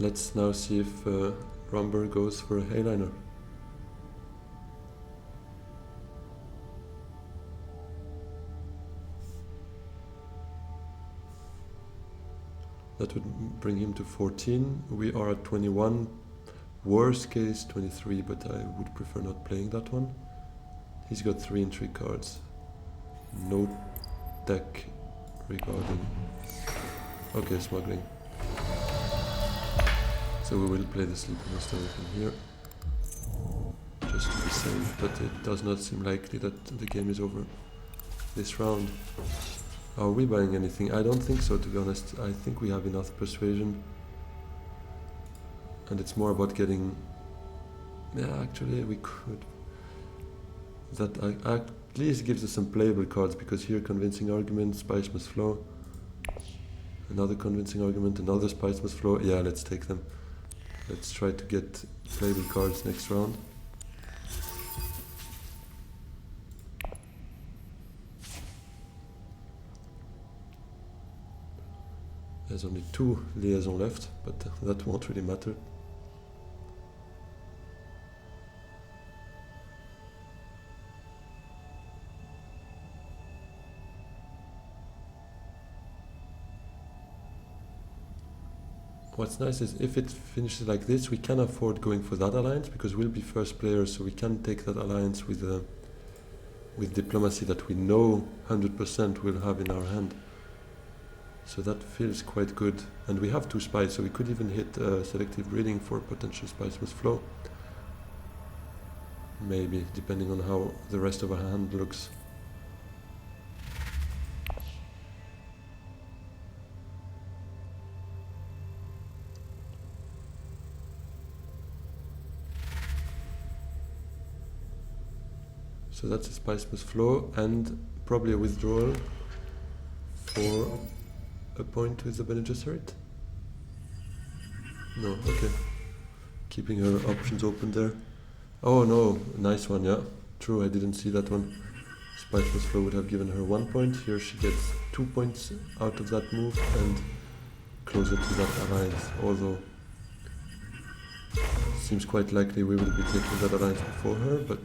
[SPEAKER 1] Let's now see if Romber goes for a Hayliner. That would bring him to 14. We are at 21. Worst case 23, but I would prefer not playing that one. He's got 3 intrigue cards. No deck regarding... Okay, smuggling. So we will play the Sleeper most everything here, just to be safe, but it does not seem likely that the game is over this round. Are we buying anything? I don't think so, to be honest. I think we have enough persuasion, and it's more about getting... Yeah, actually we could. That at least gives us some playable cards, because here convincing argument, spice must flow. Another convincing argument, another spice must flow. Yeah, let's take them. Let's try to get playable cards next round. There's only 2 liaisons left, but that won't really matter. What's nice is if it finishes like this, we can afford going for that alliance, because we'll be first players, so we can take that alliance with diplomacy that we know 100% we'll have in our hand. So that feels quite good. And we have 2 spies, so we could even hit selective reading for potential spice must flow. Maybe, depending on how the rest of our hand looks. So that's a spice must flow, and probably a withdrawal for a point with the Bene Gesserit. No, okay. Keeping her options open there. Oh no, nice one, yeah. True, I didn't see that one. Spice must flow would have given her 1 point. Here she gets 2 points out of that move and closer to that alliance. Although seems quite likely we will be taking that alliance before her, but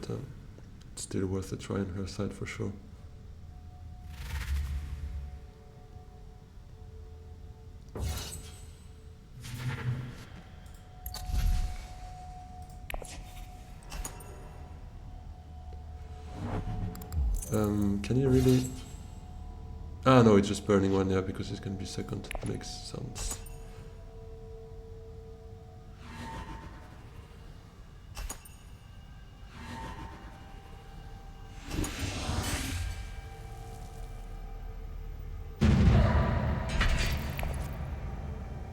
[SPEAKER 1] it's still worth a try on her side for sure. Can you really... Ah no, it's just burning one, yeah, because it's gonna be second. Makes sense.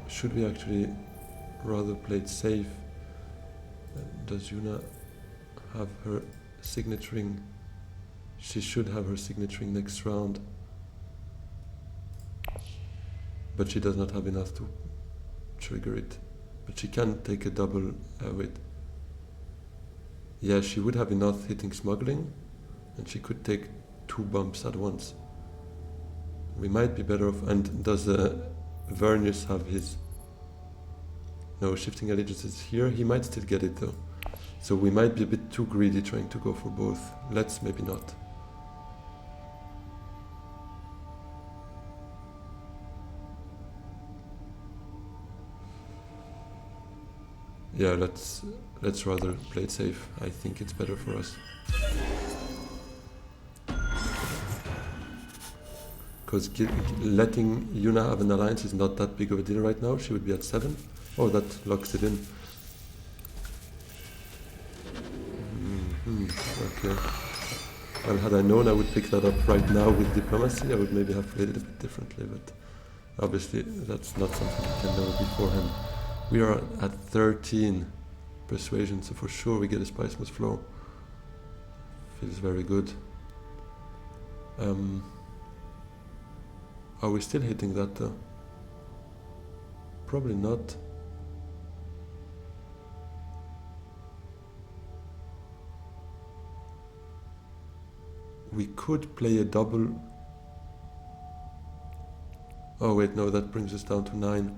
[SPEAKER 1] Should we actually rather play it safe? Does Yuna have her signet ring? She should have her signet ring next round. But she does not have enough to trigger it. But she can take a double wait. Yeah, she would have enough hitting smuggling, and she could take 2 bumps at once. We might be better off. And does Vernius have his... No, shifting allegiances here. He might still get it though. So we might be a bit too greedy trying to go for both. Let's maybe not. Yeah, let's rather play it safe. I think it's better for us. because letting Yuna have an alliance is not that big of a deal right now. She would be at 7. Oh, that locks it in. Okay. Well, had I known I would pick that up right now with diplomacy, I would maybe have played it a bit differently, but obviously that's not something we can know beforehand. We are at 13 persuasion, so for sure we get a spice must flow. Feels very good. Are we still hitting that though? Probably not. We could play a double. Oh wait, no, that brings us down to 9.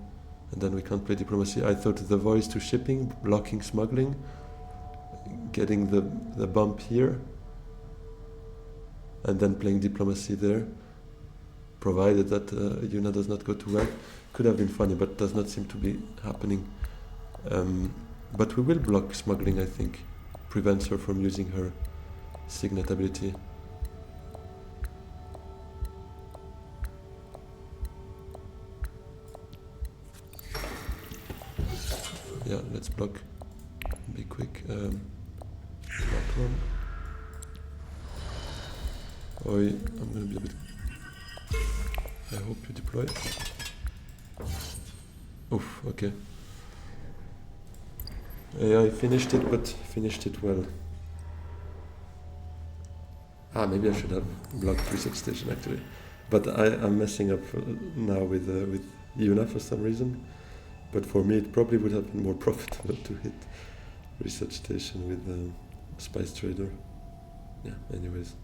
[SPEAKER 1] And then we can't play diplomacy. I thought the voice to shipping, blocking smuggling, getting the bump here, and then playing diplomacy there, provided that Yuna does not go to work. Could have been funny, but does not seem to be happening. But we will block smuggling, I think. Prevents her from using her signet ability. Yeah, let's block. Be quick. That one. Oi, I'm gonna be a bit. I hope you deploy. Oof, okay. Yeah, I finished it, but finished it well. Ah, maybe I should have blocked research station actually. But I'm messing up now with Yuna for some reason. But for me, it probably would have been more profitable to hit research station with Spice Trader. Yeah, anyways.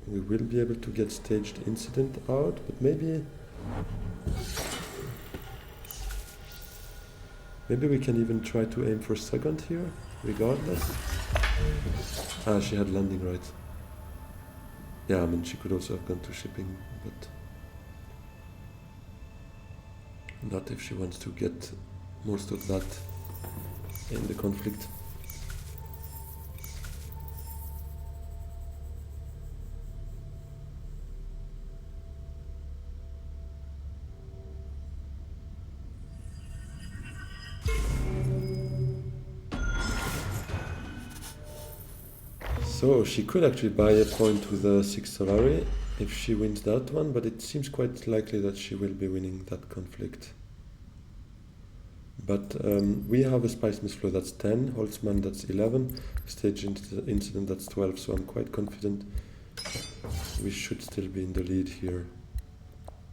[SPEAKER 1] We will be able to get staged incident out, but maybe we can even try to aim for second here, regardless. Ah, she had landing right. Yeah, I mean, she could also have gone to shipping, but not if she wants to get most of that in the conflict. So she could actually buy a point with a 6 Solari if she wins that one, but it seems quite likely that she will be winning that conflict. But we have a Spice Miss Flow that's 10, Holtzman that's 11, Stage Incident that's 12, so I'm quite confident we should still be in the lead here.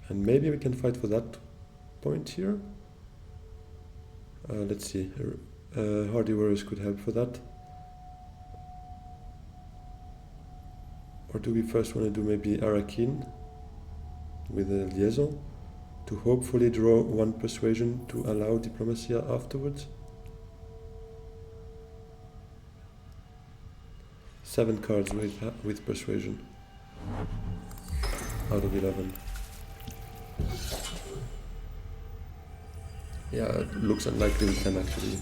[SPEAKER 1] And maybe we can fight for that point here. Let's see, Hardy Warriors could help for that. Or do we first want to do maybe Arakin with a liaison to hopefully draw one persuasion to allow diplomacy afterwards? 7 cards with persuasion out of 11. Yeah, it looks unlikely we can actually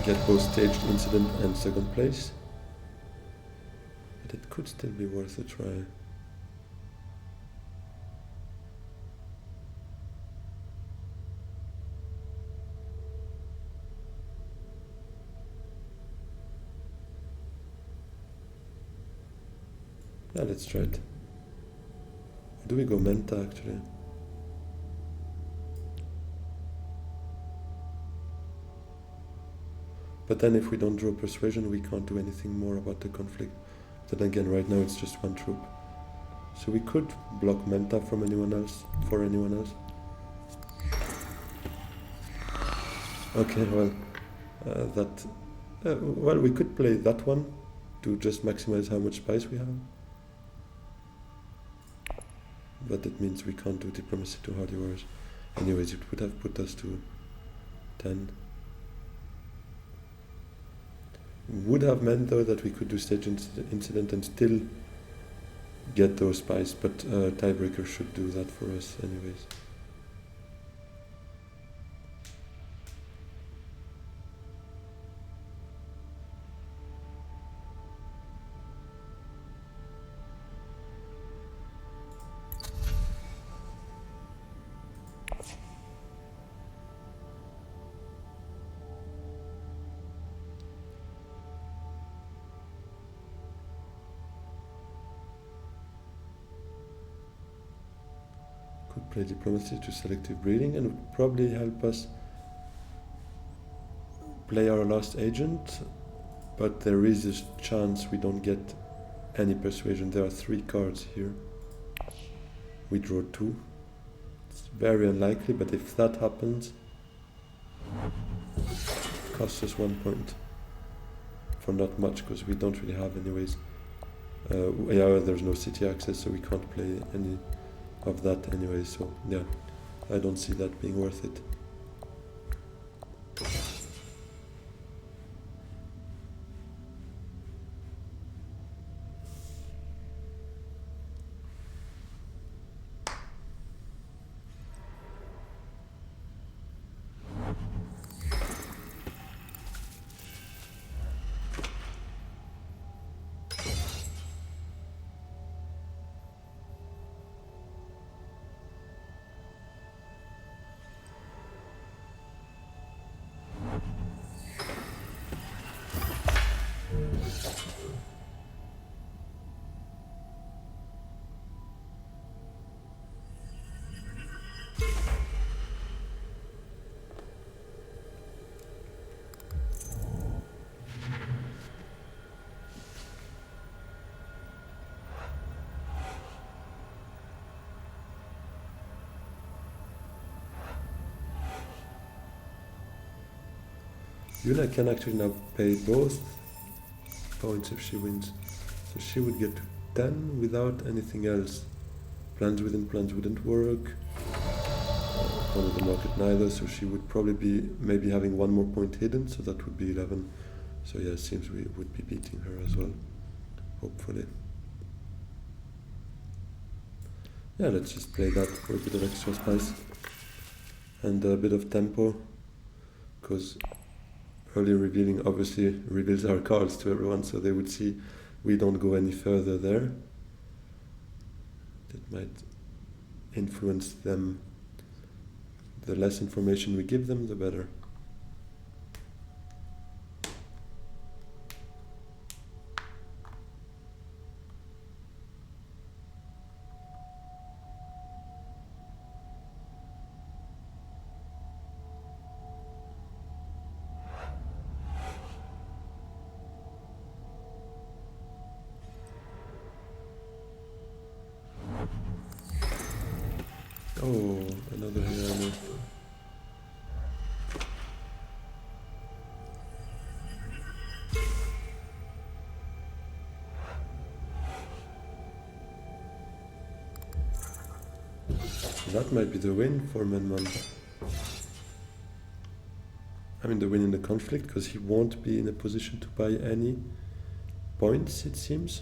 [SPEAKER 1] get both staged incident and second place. But it could still be worth a try. Yeah, let's try it. Or do we go Menta actually? But then if we don't draw persuasion, we can't do anything more about the conflict. Then again, right now it's just one troop. So we could block Menta from anyone else, for anyone else. Okay, well, well, we could play that one to just maximize how much spice we have. But it means we can't do diplomacy to Hardy Warriors. Anyways, it would have put us to 10. Would have meant though that we could do stage incident and still get those spies, but tiebreaker should do that for us anyways. play diplomacy to selective breeding, and would probably help us play our last agent, but there is a chance we don't get any persuasion. There are 3 cards here. We draw 2. It's very unlikely, but if that happens, it costs us 1 point. For not much, because we don't really have anyways. Yeah, there's no city access, so we can't play any of that anyway, so yeah, I don't see that being worth it. Yuna can actually now pay both points if she wins. So she would get to 10 without anything else. Plans within plans wouldn't work. One of the market neither, so she would probably be maybe having 1 more point hidden, so that would be 11. So yeah, it seems we would be beating her as well, hopefully. Yeah, let's just play that for a bit of extra spice and a bit of tempo, because early revealing obviously reveals our cards to everyone, so they would see we don't go any further there. That might influence them. The less information we give them, the better. Oh, another Hirano. That might be the win for Menman. I mean the win in the conflict, because he won't be in a position to buy any points, it seems.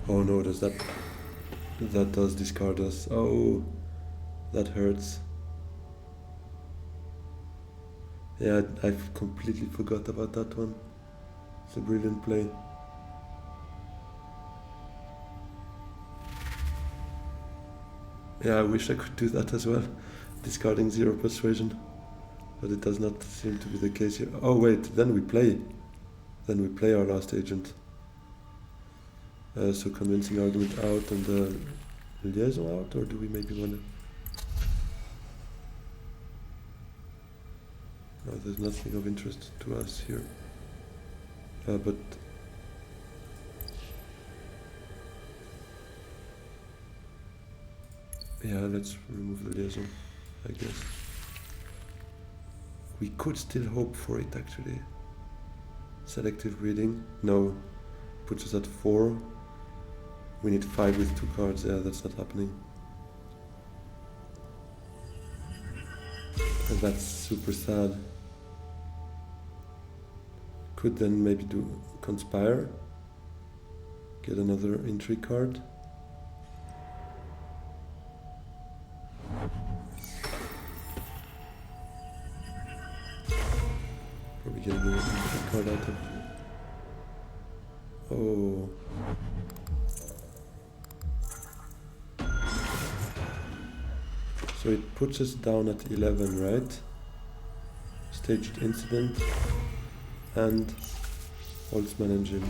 [SPEAKER 1] Oh no, does that does discard us. Oh, that hurts. Yeah, I've completely forgot about that one. It's a brilliant play. Yeah, I wish I could do that as well, discarding 0 persuasion, but it does not seem to be the case here. Oh wait, then we play our last agent. So convincing argument out and the liaison out, or do we maybe want to... No, there's nothing of interest to us here. But yeah, let's remove the liaison, I guess. We could still hope for it actually. Selective breeding, no, puts us at 4. We need 5 with 2 cards, yeah, that's not happening. And that's super sad. Could then maybe do conspire, get another intrigue card. Probably get another intrigue card out of... Oh. So it puts us down at 11, right? Staged incident. and Holtzman engine.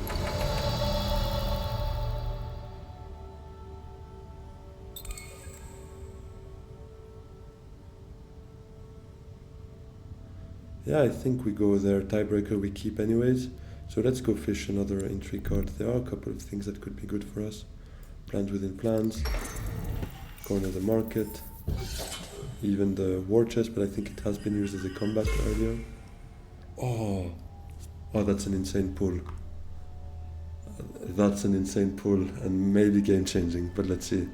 [SPEAKER 1] Yeah, I think we go there. Tiebreaker we keep anyways. So let's go fish another intrigue card. There are a couple of things that could be good for us. Plans within plans. Corner the market. Even the war chest, but I think it has been used as a combat earlier. Oh, that's an insane pull. That's an insane pull and maybe game changing, but let's see.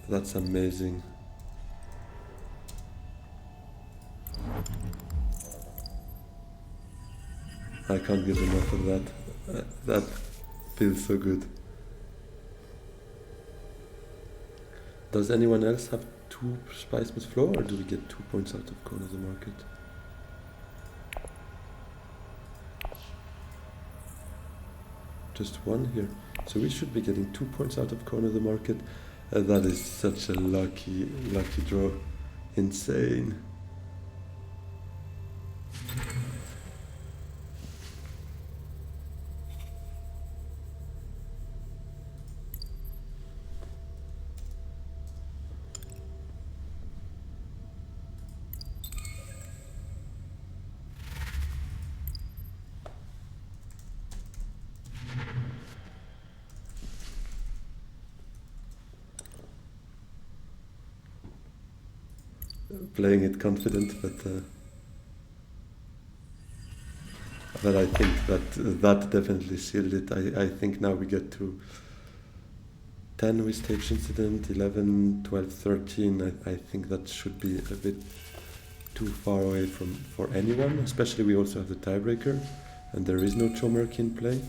[SPEAKER 1] That's amazing. I can't get enough of that. That feels so good. Does anyone else have 2 Spice Flow, or do we get 2 points out of Corner of the Market? Just 1 here. So we should be getting 2 points out of Corner of the Market. That is such a lucky draw. Insane. Playing it confident, but I think that definitely sealed it. I think now we get to 10 with stage incident, 11, 12, 13. I think that should be a bit too far away for anyone, especially we also have the tiebreaker and there is no Chomerk in play.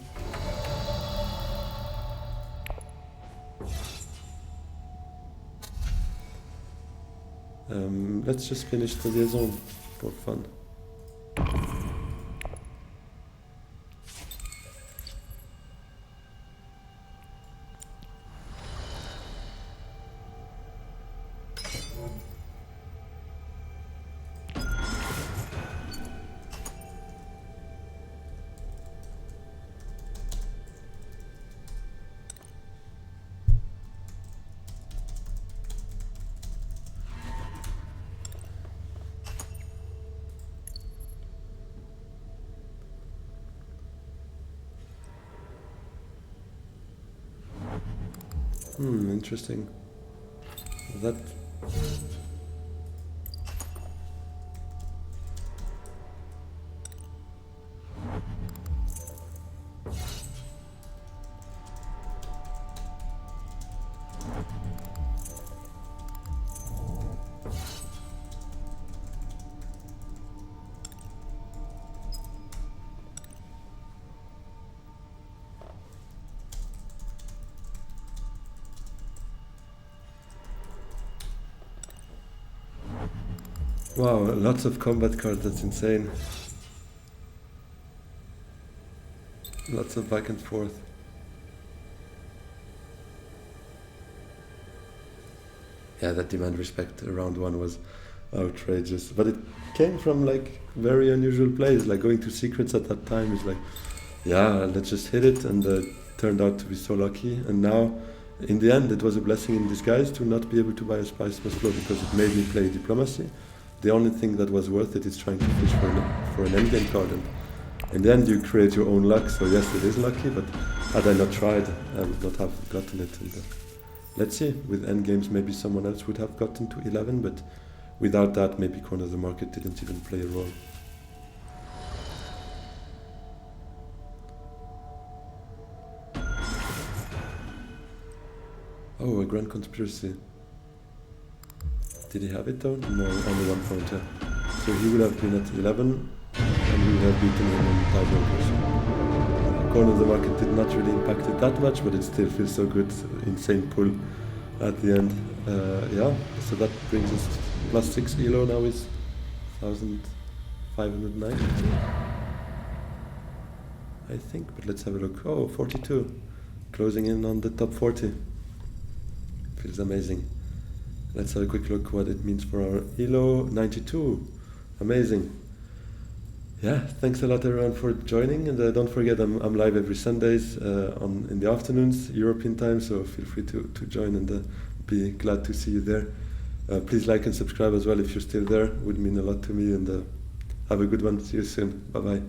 [SPEAKER 1] Let's just finish the liaison for fun. Interesting. That wow, lots of combat cards, that's insane. Lots of back and forth. Yeah, that demand respect round 1 was outrageous. But it came from like very unusual plays, like going to secrets at that time is like, yeah, let's just hit it, and turned out to be so lucky. And now, in the end, it was a blessing in disguise to not be able to buy a Spice Flow because it made me play diplomacy. The only thing that was worth it is trying to fish for an endgame card, and in the end you create your own luck. So yes, it is lucky, but had I not tried, I would not have gotten it. And let's see, with endgames maybe someone else would have gotten to 11, but without that maybe Corner of the Market didn't even play a role. Oh, a Grand Conspiracy. Did he have it though? No, only 1 point. So he would have been at 11 and we would have beaten him in tiebreaker. So Corner of the Market did not really impact it that much, but it still feels so good. Insane pull at the end. Yeah, so that brings us +6 elo now is 1,590. I think, but let's have a look. Oh, 42. Closing in on the top 40. Feels amazing. let's have a quick look what it means for our ELO 92. Amazing. Yeah, thanks a lot everyone for joining, and don't forget I'm live every Sundays in the afternoons European time, so feel free to join, and be glad to see you there. Please like and subscribe as well if you're still there, would mean a lot to me, and have a good one. See you soon. Bye bye.